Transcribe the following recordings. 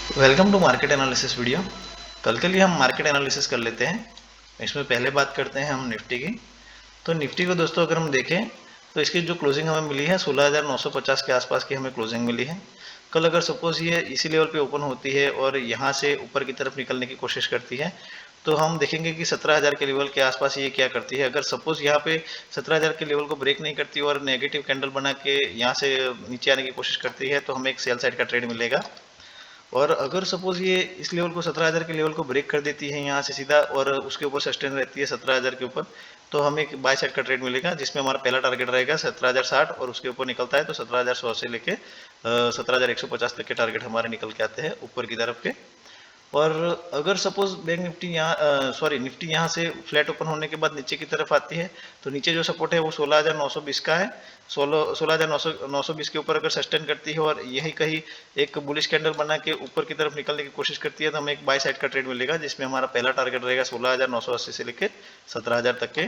Welcome to market analysis video. कल के लिए हम मार्केट एनालिसिस कर लेते हैं। इसमें पहले बात करते हैं हम निफ्टी की। तो निफ्टी को दोस्तों अगर हम देखें तो इसकी जो क्लोजिंग हमें मिली है 16,950 के आसपास की हमें क्लोजिंग मिली है। कल अगर सपोज ये इसी लेवल पे ओपन होती है और यहाँ से ऊपर की तरफ निकलने की कोशिश करती है तो हम देखेंगे कि 17,000 के लेवल के आसपास ये क्या करती है। अगर सपोज यहाँ पे 17,000 के लेवल को ब्रेक नहीं करती और नेगेटिव कैंडल बना के यहाँ से नीचे आने की कोशिश करती है तो हमें एक सेल साइड का ट्रेड मिलेगा। और अगर सपोज ये इस लेवल को 17,000 के लेवल को ब्रेक कर देती है यहाँ से सीधा और उसके ऊपर सस्टेन रहती है 17,000 के ऊपर तो हमें एक बाय साइड का ट्रेड मिलेगा जिसमें हमारा पहला टारगेट रहेगा 17,060 और उसके ऊपर निकलता है तो 17,100 से लेके 17,150 तक के टारगेट हमारे निकल के आते हैं ऊपर की तरफ के। और अगर सपोज बैंक निफ्टी यहाँ सॉरी निफ्टी यहाँ से फ्लैट ओपन होने के बाद नीचे की तरफ आती है तो नीचे जो सपोर्ट है वो 16,920 का है। 16,920 के ऊपर अगर सस्टेन करती है और यही कहीं एक बुलिश कैंडल बना के ऊपर की तरफ निकलने की कोशिश करती है तो हमें एक बाय साइड का ट्रेड मिलेगा जिसमें हमारा पहला टारगेट रहेगा 16,980 से लेकर 17,000 तक के।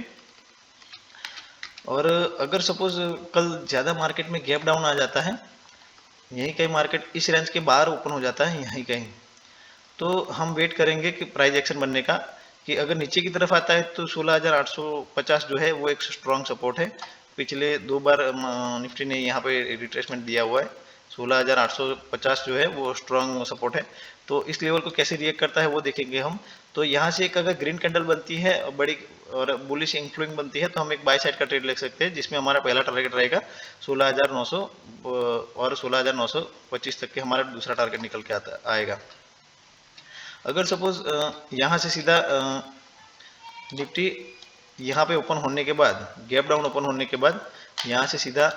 और अगर सपोज कल ज़्यादा मार्केट में गैप डाउन आ जाता है, यही कहीं मार्केट इस रेंज के बाहर ओपन हो जाता है यहीं कहीं, तो हम वेट करेंगे कि प्राइस एक्शन बनने का कि अगर नीचे की तरफ आता है तो 16,850 जो है वो एक स्ट्रॉन्ग सपोर्ट है। पिछले दो बार निफ्टी ने यहाँ पे रिट्रेसमेंट दिया हुआ है। 16,850 जो है वो स्ट्रॉन्ग सपोर्ट है। तो इस लेवल को कैसे रिएक्ट करता है वो देखेंगे हम। तो यहाँ से एक अगर ग्रीन कैंडल बनती है बड़ी और बुलिश इंफ्लुइंग बनती है तो हम एक बाय साइड का ट्रेड ले सकते हैं जिसमें हमारा पहला टारगेट रहेगा 16,900 और 16,925 तक के हमारा दूसरा टारगेट निकल के आता आएगा। अगर सपोज यहाँ से सीधा निफ्टी यहाँ पे ओपन होने के बाद गैप डाउन ओपन होने के बाद यहाँ से सीधा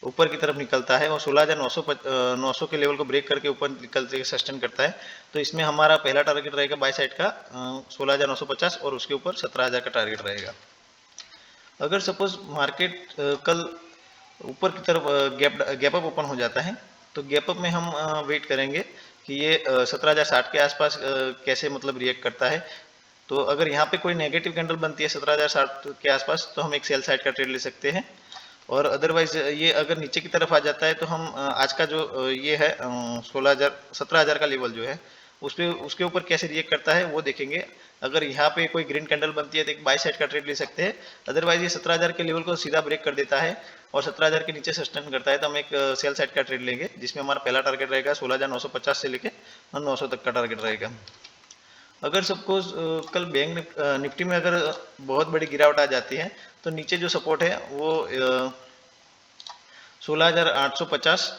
ऊपर की तरफ निकलता है और 16,900 के लेवल को ब्रेक करके ऊपर निकलते सस्टेन करता है तो इसमें हमारा पहला टारगेट रहेगा बाय साइड का 16,950 और उसके ऊपर 17,000 का टारगेट रहेगा। अगर सपोज मार्केट कल ऊपर की तरफ गैप अप ओपन हो जाता है तो गैप अप में हम वेट करेंगे कि ये 17,060 के आसपास कैसे मतलब रिएक्ट करता है। तो अगर यहाँ पे कोई नेगेटिव कैंडल बनती है 17,060 के आसपास तो हम एक सेल साइड का ट्रेड ले सकते हैं। और अदरवाइज ये अगर नीचे की तरफ आ जाता है तो हम आज का जो ये है 17,000 का लेवल जो है उस पे उसके ऊपर कैसे रिएक्ट करता है वो देखेंगे। अगर यहाँ पे कोई ग्रीन कैंडल बनती है तो एक बाय साइड का ट्रेड ले सकते हैं। अदरवाइज ये 17,000 के लेवल को सीधा ब्रेक कर देता है और 17,000 के नीचे सस्टेन करता है तो हम एक सेल साइड का ट्रेड लेंगे जिसमें हमारा पहला टारगेट रहेगा 16,950 से लेके 900 तक का टारगेट रहेगा। अगर सपोज कल बैंक निफ्टी में अगर बहुत बड़ी गिरावट आ जाती है तो नीचे जो सपोर्ट है वो 16,850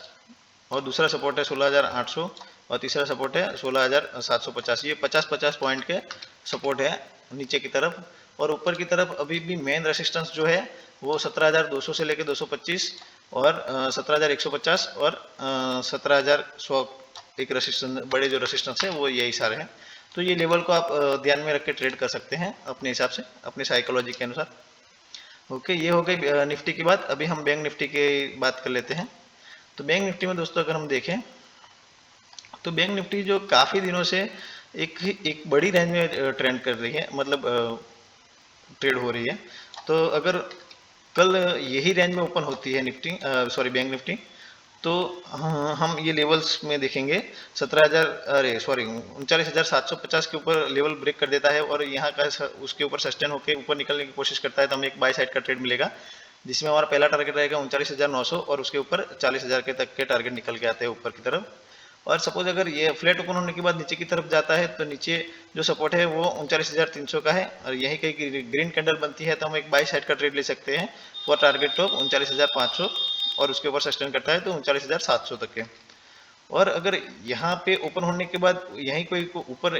और दूसरा सपोर्ट है 16,800 और तीसरा सपोर्ट है 16,750। ये 50-50 पॉइंट के सपोर्ट है नीचे की तरफ। और ऊपर की तरफ अभी भी मेन रेसिस्टेंस जो है वो 17,200 से लेकर 225 और 17,150 और 17,100 एक रेसिस्टेंस बड़े जो रेसिस्टेंस है वो यही सारे हैं। तो ये लेवल को आप ध्यान में रख के ट्रेड कर सकते हैं अपने हिसाब से अपने साइकोलॉजी के अनुसार। ओके, ये हो गई निफ्टी की बात। अभी हम बैंक निफ्टी की बात कर लेते हैं। तो बैंक निफ्टी में दोस्तों अगर हम देखें तो बैंक निफ्टी जो काफ़ी दिनों से एक बड़ी रेंज में ट्रेंड कर रही है, मतलब ट्रेड हो रही है। तो अगर कल यही रेंज में ओपन होती है निफ्टी सॉरी बैंक निफ्टी तो हम ये लेवल्स में देखेंगे 17,000 अरे सॉरी 39,750 के ऊपर लेवल ब्रेक कर देता है और यहाँ का उसके ऊपर सस्टेन होकर ऊपर निकलने की कोशिश करता है तो हमें एक बाय साइड का ट्रेड मिलेगा जिसमें हमारा पहला टारगेट रहेगा 39,900 और उसके ऊपर 40,000 के तक के टारगेट निकल के आते हैं ऊपर की तरफ। और सपोज अगर ये फ्लैट ओपन होने के बाद नीचे की तरफ जाता है तो नीचे जो सपोर्ट है वो 39,300 का है और यही कहीं ग्रीन कैंडल बनती है तो हम एक बाय साइड का ट्रेड ले सकते हैं फॉर टारगेट टॉप 39,500 और उसके ऊपर सस्टेन करता है तो 39,700 तक के। और अगर यहाँ पे ओपन होने के बाद यहीं कोई ऊपर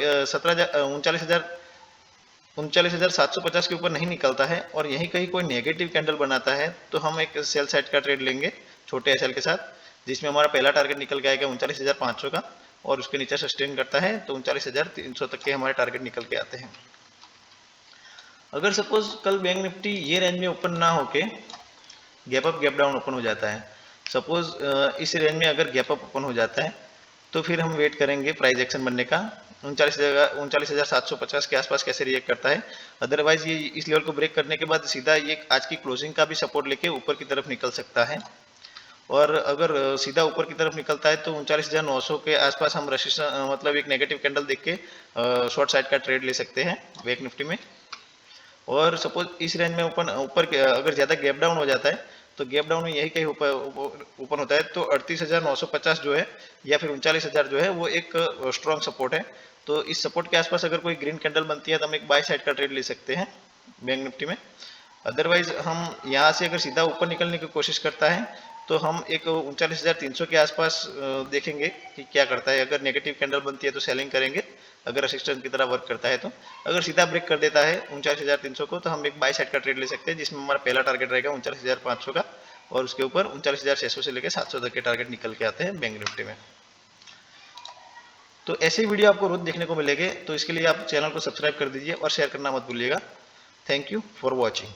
39,750 के ऊपर नहीं निकलता है और यहीं कहीं कोई नेगेटिव कैंडल बनाता है तो हम एक सेल साइड का ट्रेड लेंगे छोटे एसएल के साथ जिसमें हमारा पहला टारगेट निकल के आएगा 39,500 का और उसके नीचे सस्टेन करता है तो 39,300 तक के हमारे टारगेट निकल के आते हैं। अगर सपोज कल बैंक निफ्टी ये रेंज में ओपन ना होके gap up gap down open हो जाता है, सपोज इस रेंज में अगर गैप अप ओपन हो जाता है तो फिर हम वेट करेंगे प्राइस एक्शन बनने का 39,750 के आसपास कैसे रिएक्ट करता है। अदरवाइज ये इस लेवल को ब्रेक करने के बाद सीधा ये आज की क्लोजिंग का भी सपोर्ट लेके ऊपर की तरफ निकल सकता है। और अगर सीधा ऊपर की तरफ निकलता है तो 39,900 के आसपास हम रेजिस्टेंस मतलब एक नेगेटिव कैंडल देख के शॉर्ट साइड का ट्रेड ले सकते हैं बैंक निफ्टी में। और सपोज इस रेंज में ऊपर अगर ज़्यादा गैप डाउन हो जाता है तो गैप डाउन में यही कहीं ओपन होता है तो 38,950 जो है या फिर 39,000 जो है वो एक स्ट्रॉन्ग सपोर्ट है। तो इस सपोर्ट के आसपास अगर कोई ग्रीन कैंडल बनती है तो हम एक बाय साइड का ट्रेड ले सकते हैं बैंक निफ्टी में। अदरवाइज हम यहाँ से अगर सीधा ऊपर निकलने की कोशिश करता है तो हम एक 39,300 के आसपास देखेंगे कि क्या करता है। अगर नेगेटिव कैंडल बनती है तो सेलिंग करेंगे, अगर रेजिस्टेंस की तरह वर्क करता है तो। अगर सीधा ब्रेक कर देता है 39,300 को तो हम एक बाय साइड का ट्रेड ले सकते हैं, जिसमें हमारा पहला टारगेट रहेगा 39,500 का और उसके ऊपर 39,600 से लेकर 700 तक के टारगेट निकल के आते हैं बैंक निफ्टी में। तो ऐसे वीडियो आपको रोज देखने को मिलेंगे, तो इसके लिए आप चैनल को सब्सक्राइब कर दीजिए और शेयर करना मत भूलिएगा। Thank you for watching.